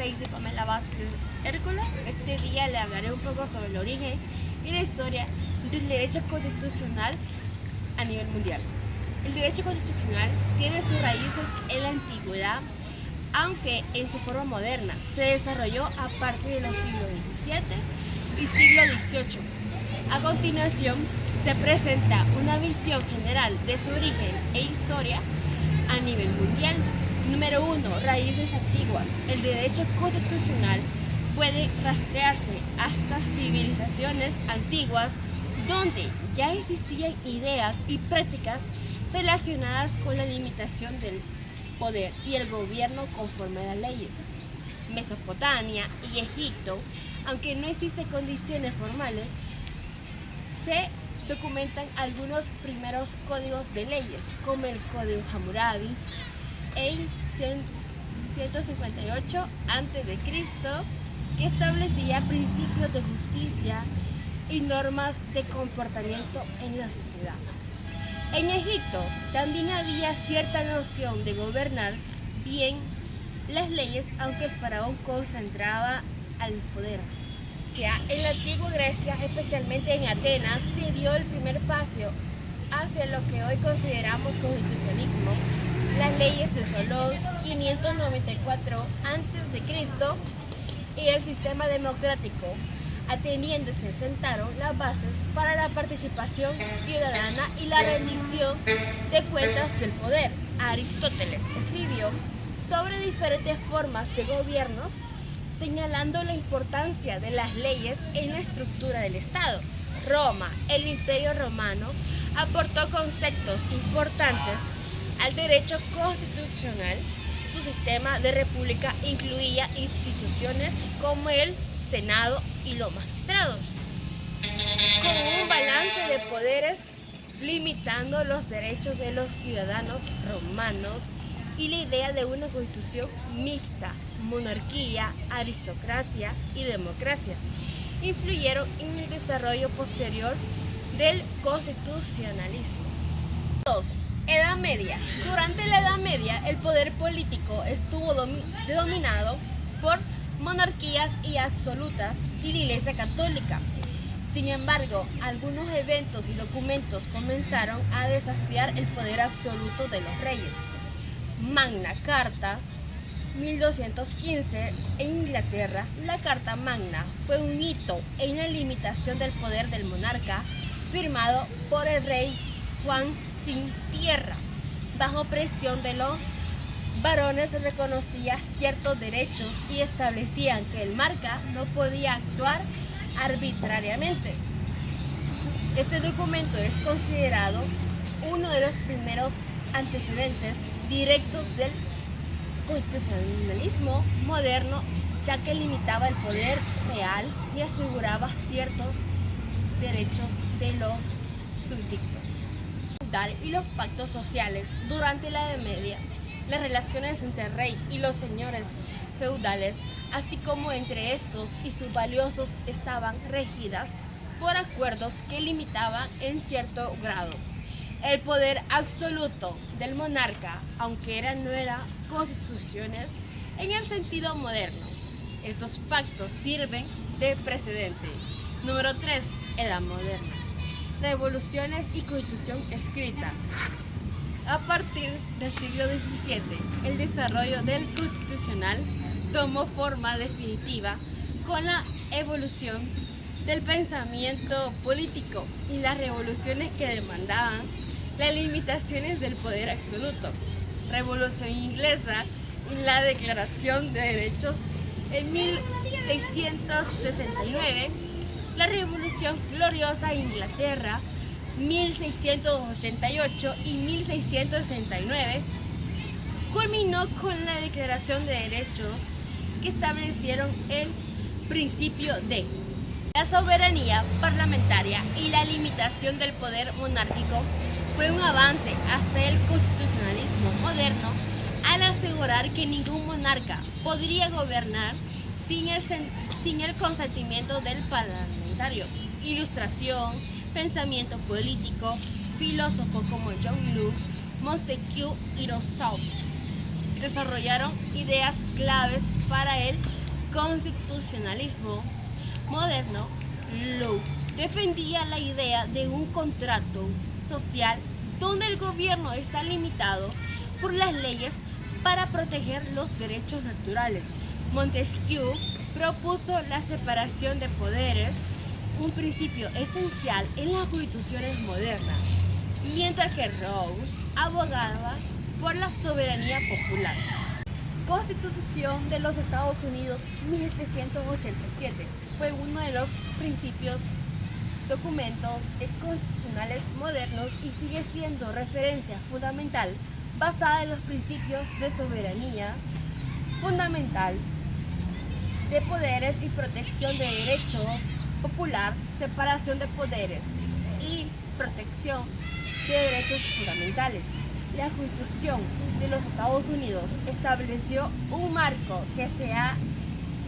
Stacy Pamela Vázquez Hércules. Este día le hablaré un poco sobre el origen y la historia del derecho constitucional a nivel mundial. El derecho constitucional tiene sus raíces en la antigüedad, aunque en su forma moderna se desarrolló a partir de los siglos XVII y siglo XVIII. A continuación, se presenta una visión general de su origen e historia a nivel mundial. Número 1. Raíces antiguas. El derecho constitucional puede rastrearse hasta civilizaciones antiguas donde ya existían ideas y prácticas relacionadas con la limitación del poder y el gobierno conforme a las leyes. Mesopotamia y Egipto, aunque no existen condiciones formales, se documentan algunos primeros códigos de leyes, como el Código Hammurabi en 158 a.C., que establecía principios de justicia y normas de comportamiento en la sociedad. En Egipto también había cierta noción de gobernar bien las leyes, aunque el faraón concentraba al poder. Ya en la antigua Grecia, especialmente en Atenas, se dio el primer paso hacia lo que hoy consideramos constitucionalismo. Las leyes de Solón 594 a.C. y el sistema democrático ateniense sentaron las bases para la participación ciudadana y la rendición de cuentas del poder. Aristóteles escribió sobre diferentes formas de gobiernos, señalando la importancia de las leyes en la estructura del Estado. Roma, el Imperio Romano, aportó conceptos importantes al derecho constitucional. Su sistema de república incluía instituciones como el Senado y los magistrados, con un balance de poderes limitando los derechos de los ciudadanos romanos, y la idea de una constitución mixta, monarquía, aristocracia y democracia, influyeron en el desarrollo posterior del constitucionalismo. 2. Edad Media. Durante la Edad Media, el poder político estuvo dominado por monarquías y absolutas y la Iglesia Católica. Sin embargo, algunos eventos y documentos comenzaron a desafiar el poder absoluto de los reyes. Magna Carta 1215 en Inglaterra. La Carta Magna fue un hito en la limitación del poder del monarca, firmado por el rey Juan sin tierra. Bajo presión de los varones reconocía ciertos derechos y establecían que el monarca no podía actuar arbitrariamente. Este documento es considerado uno de los primeros antecedentes directos del constitucionalismo moderno, ya que limitaba el poder real y aseguraba ciertos derechos de los súbditos. Y los pactos sociales. Durante la Edad Media, las relaciones entre el rey y los señores feudales, así como entre estos y sus valiosos, estaban regidas por acuerdos que limitaban en cierto grado el poder absoluto del monarca, aunque no eran constituciones en el sentido moderno. Estos pactos sirven de precedente. Número 3. Edad Moderna. Revoluciones y constitución escrita. A partir del siglo XVII, el desarrollo del constitucional tomó forma definitiva con la evolución del pensamiento político y las revoluciones que demandaban las limitaciones del poder absoluto. Revolución Inglesa y la Declaración de Derechos en 1669, la Revolución Gloriosa en Inglaterra 1688 y 1669, culminó con la Declaración de Derechos, que establecieron el principio de la soberanía parlamentaria y la limitación del poder monárquico. Fue un avance hasta el constitucionalismo moderno al asegurar que ningún monarca podría gobernar sin el consentimiento del parlamentario. Ilustración, pensamiento político, filósofos como John Locke, Montesquieu y Rousseau. desarrollaron ideas claves para el constitucionalismo moderno. Locke defendía la idea de un contrato social donde el gobierno está limitado por las leyes para proteger los derechos naturales. Montesquieu propuso la separación de poderes, un principio esencial en las constituciones modernas, mientras que Rawls abogaba por la soberanía popular. Constitución de los Estados Unidos 1787 fue uno de los principios documentos constitucionales modernos y sigue siendo referencia fundamental basada en los principios de soberanía fundamental, de poderes y protección de derechos popular, separación de poderes y protección de derechos fundamentales. La Constitución de los Estados Unidos estableció un marco que se ha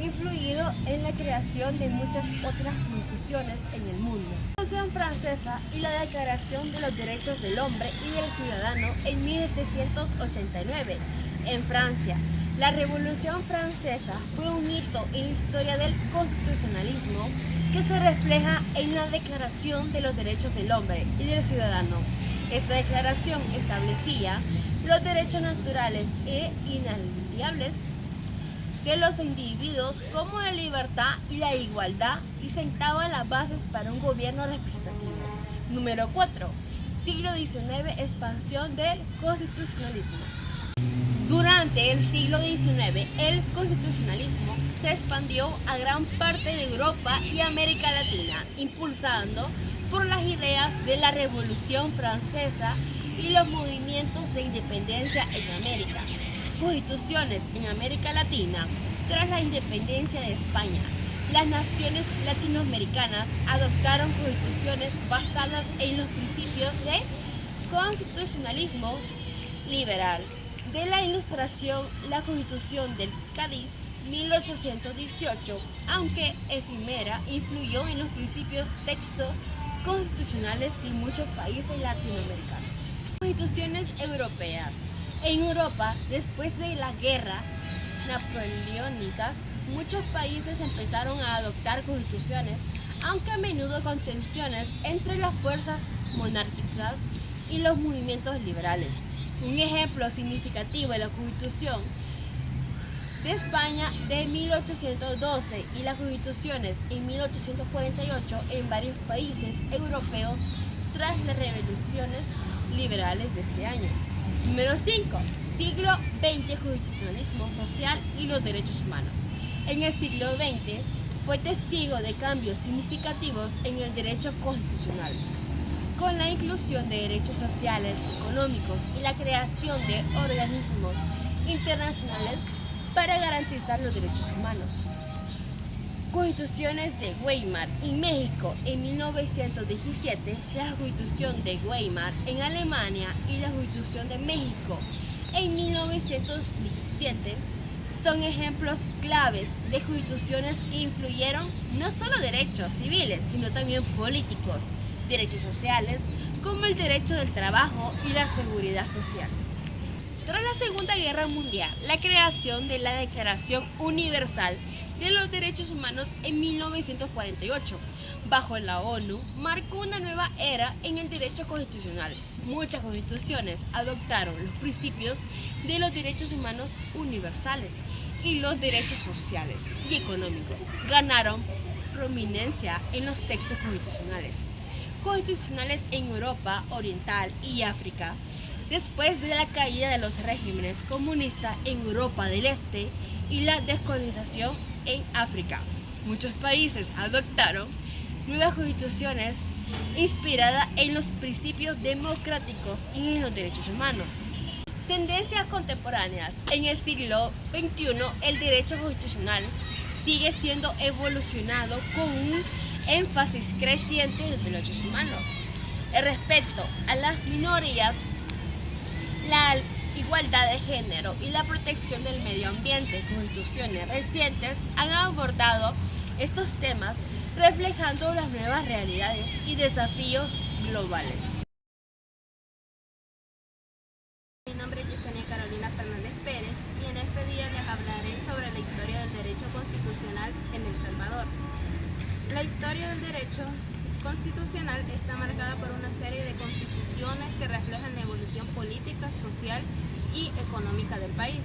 influido en la creación de muchas otras constituciones en el mundo. La Revolución Francesa y la Declaración de los Derechos del Hombre y del Ciudadano en 1789 en Francia. La Revolución Francesa fue un hito en la historia del constitucionalismo que se refleja en la Declaración de los Derechos del Hombre y del Ciudadano. Esta declaración establecía los derechos naturales e inalienables de los individuos como la libertad y la igualdad y sentaba las bases para un gobierno representativo. Número 4. Siglo XIX. Expansión del constitucionalismo. Durante el siglo XIX, el constitucionalismo se expandió a gran parte de Europa y América Latina, impulsado por las ideas de la Revolución Francesa y los movimientos de independencia en América. Constituciones en América Latina. Tras la independencia de España, las naciones latinoamericanas adoptaron constituciones basadas en los principios de constitucionalismo liberal. De la Ilustración, la Constitución del Cádiz 1818, aunque efímera, influyó en los principios textos constitucionales de muchos países latinoamericanos. Constituciones europeas. En Europa, después de la guerra napoleónicas, muchos países empezaron a adoptar constituciones, aunque a menudo con tensiones entre las fuerzas monárquicas y los movimientos liberales. Un ejemplo significativo de la Constitución de España de 1812 y las constituciones en 1848 en varios países europeos tras las revoluciones liberales de este año. Número 5. Siglo XX. Constitucionalismo social y los derechos humanos. En el siglo XX fue testigo de cambios significativos en el derecho constitucional, con la inclusión de derechos sociales, económicos y la creación de organismos internacionales para garantizar los derechos humanos. Constituciones de Weimar en México en 1917, la Constitución de Weimar en Alemania y la Constitución de México en 1917 son ejemplos claves de constituciones que influyeron no solo derechos civiles, sino también políticos, derechos sociales, como el derecho del trabajo y la seguridad social. Tras la Segunda Guerra Mundial, la creación de la Declaración Universal de los Derechos Humanos en 1948, bajo la ONU, marcó una nueva era en el derecho constitucional. Muchas constituciones adoptaron los principios de los derechos humanos universales y los derechos sociales y económicos. Ganaron prominencia en los textos constitucionales en Europa Oriental y África. Después de la caída de los regímenes comunistas en Europa del Este y la descolonización en África, muchos países adoptaron nuevas constituciones inspiradas en los principios democráticos y en los derechos humanos. Tendencias contemporáneas. En el siglo XXI, el derecho constitucional sigue siendo evolucionado con un énfasis creciente en los derechos humanos, el respeto a las minorías, la igualdad de género y la protección del medio ambiente. Constituciones recientes han abordado estos temas reflejando las nuevas realidades y desafíos globales. Mi nombre es Yesenia Carolina Fernández Pérez. Salvador. La historia del derecho constitucional está marcada por una serie de constituciones que reflejan la evolución política, social y económica del país.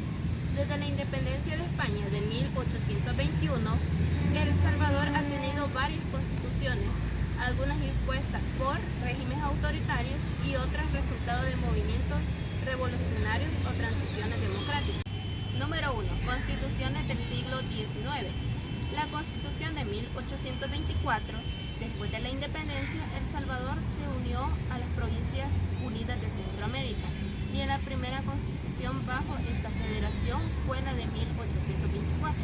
Desde la independencia de España de 1821, El Salvador ha tenido varias constituciones, algunas impuestas por regímenes autoritarios y otras resultado de movimientos revolucionarios o transiciones democráticas. Número 1. Constituciones del siglo XIX. La Constitución de 1824. Después de la independencia, El Salvador se unió a las Provincias Unidas de Centroamérica y la primera constitución bajo esta federación fue la de 1824.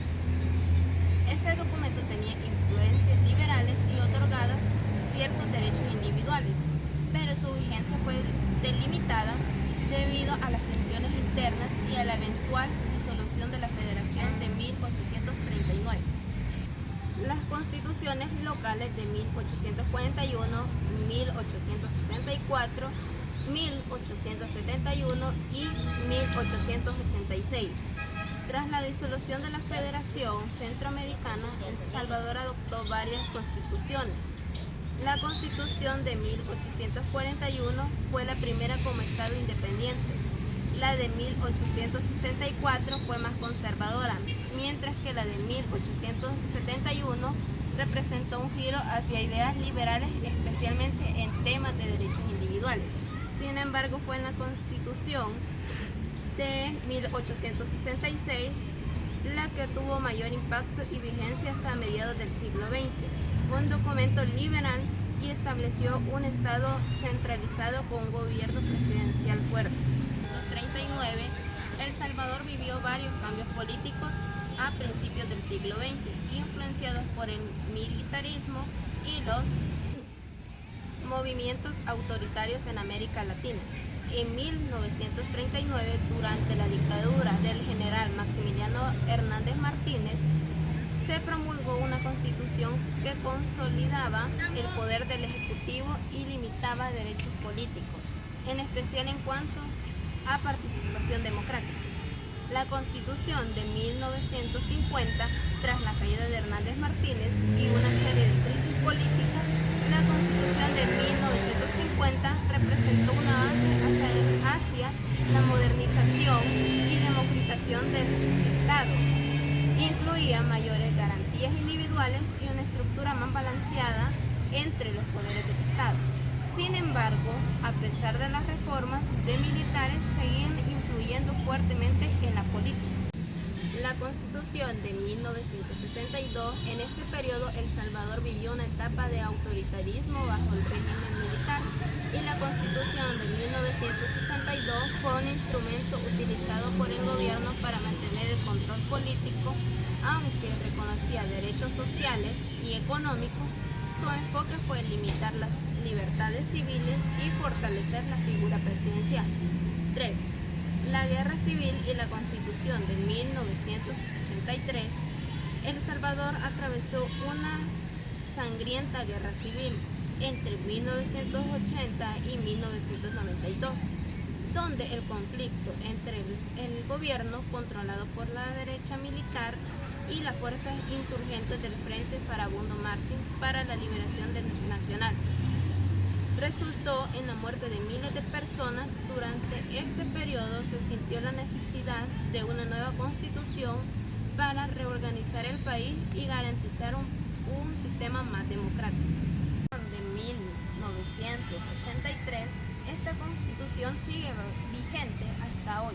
Este documento tenía influencias liberales y otorgaba ciertos derechos individuales, pero su vigencia fue delimitada debido a las tensiones internas y a la eventual disolución de la Federación de 1839. Las constituciones locales de 1841, 1864, 1871 y 1886. Tras la disolución de la Federación Centroamericana, El Salvador adoptó varias constituciones. La Constitución de 1841 fue la primera como Estado independiente. La de 1864 fue más conservadora, mientras que la de 1871 representó un giro hacia ideas liberales, especialmente en temas de derechos individuales. Sin embargo, fue en la Constitución de 1866 la que tuvo mayor impacto y vigencia hasta mediados del siglo XX. Fue un documento liberal y estableció un Estado centralizado con un gobierno presidencial fuerte. En 1939, El Salvador vivió varios cambios políticos a principios del siglo XX, influenciados por el militarismo y los movimientos autoritarios en América Latina. En 1939, durante la dictadura del general Maximiliano Hernández Martínez, se promulgó una constitución que consolidaba el poder del Ejecutivo y limitaba derechos políticos, en especial en cuanto a participación democrática. La Constitución de 1950, tras la caída de Hernández Martínez y una serie de crisis políticas, la Constitución de 1950 representó un avance hacia la modernización y democratización del Estado. Incluía mayores garantías individuales y una estructura más balanceada entre los poderes del Estado. Sin embargo, a pesar de las reformas de militares, seguían influyendo fuertemente en la política. La Constitución de 1962, en este periodo El Salvador vivió una etapa de autoritarismo bajo el régimen militar y la Constitución de 1962 fue un instrumento utilizado por el gobierno para mantener el control político, aunque reconocía derechos sociales y económicos. Su enfoque fue limitar las libertades civiles y fortalecer la figura presidencial. 3. La Guerra Civil y la Constitución de 1983. El Salvador atravesó una sangrienta guerra civil entre 1980 y 1992, donde el conflicto entre el gobierno controlado por la derecha militar y las fuerzas insurgentes del Frente Farabundo Martín para la Liberación Nacional resultó en la muerte de miles de personas. Durante este periodo se sintió la necesidad de una nueva constitución para reorganizar el país y garantizar un sistema más democrático. De 1983, esta constitución sigue vigente hasta hoy.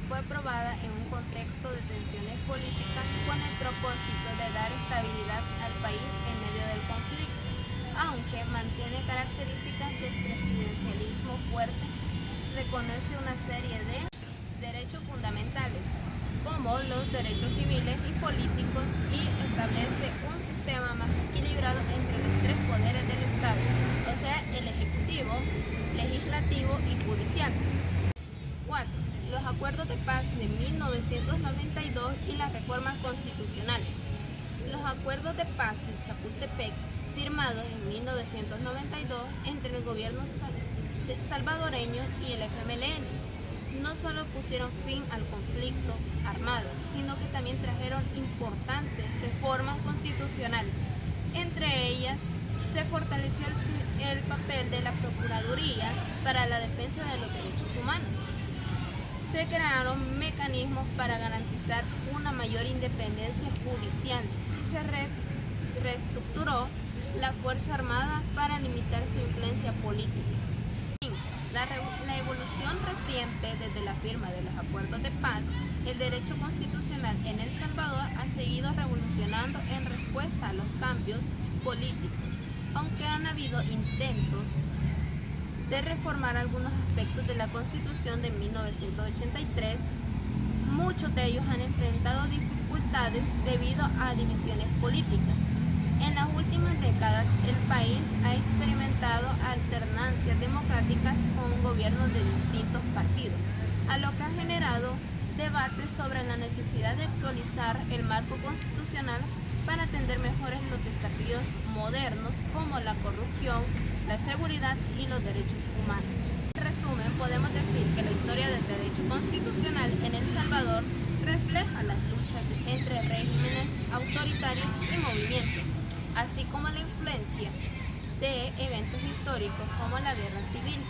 Fue aprobada en un contexto de tensiones políticas con el propósito de dar estabilidad al país en medio del conflicto, aunque mantiene características del presidencialismo fuerte. Reconoce una serie de derechos fundamentales, como los derechos civiles y políticos, y establece un sistema más equilibrado entre los tres poderes del Estado, o sea, el ejecutivo, legislativo y judicial. 4. Los acuerdos de paz de 1992 y las reformas constitucionales. Los acuerdos de paz de Chapultepec, firmados en 1992 entre el gobierno salvadoreño y el FMLN, no solo pusieron fin al conflicto armado, sino que también trajeron importantes reformas constitucionales. Entre ellas, se fortaleció el papel de la Procuraduría para la defensa de los derechos humanos. Se crearon mecanismos para garantizar una mayor independencia judicial y se reestructuró la Fuerza Armada para limitar su influencia política. La evolución reciente desde la firma de los acuerdos de paz, el derecho constitucional en El Salvador ha seguido revolucionando en respuesta a los cambios políticos, aunque han habido intentos de reformar algunos aspectos de la Constitución de 1983, muchos de ellos han enfrentado dificultades debido a divisiones políticas. En las últimas décadas, el país ha experimentado alternancias democráticas con gobiernos de distintos partidos, a lo que ha generado debates sobre la necesidad de actualizar el marco constitucional para atender mejores los desafíos modernos como la corrupción, la seguridad y los derechos humanos. En resumen, podemos decir que la historia del derecho constitucional en El Salvador refleja las luchas entre regímenes autoritarios y movimientos, así como la influencia de eventos históricos como la Guerra Civil.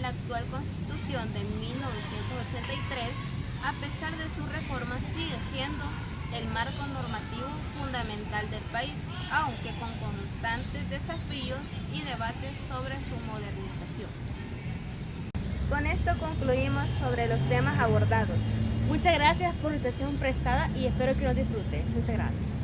La actual Constitución de 1983, a pesar de sus reformas, sigue siendo el marco normativo fundamental del país, aunque con constantes desafíos y debates sobre su modernización. Con esto concluimos sobre los temas abordados. Muchas gracias por la atención prestada y espero que nos disfrute. Muchas gracias.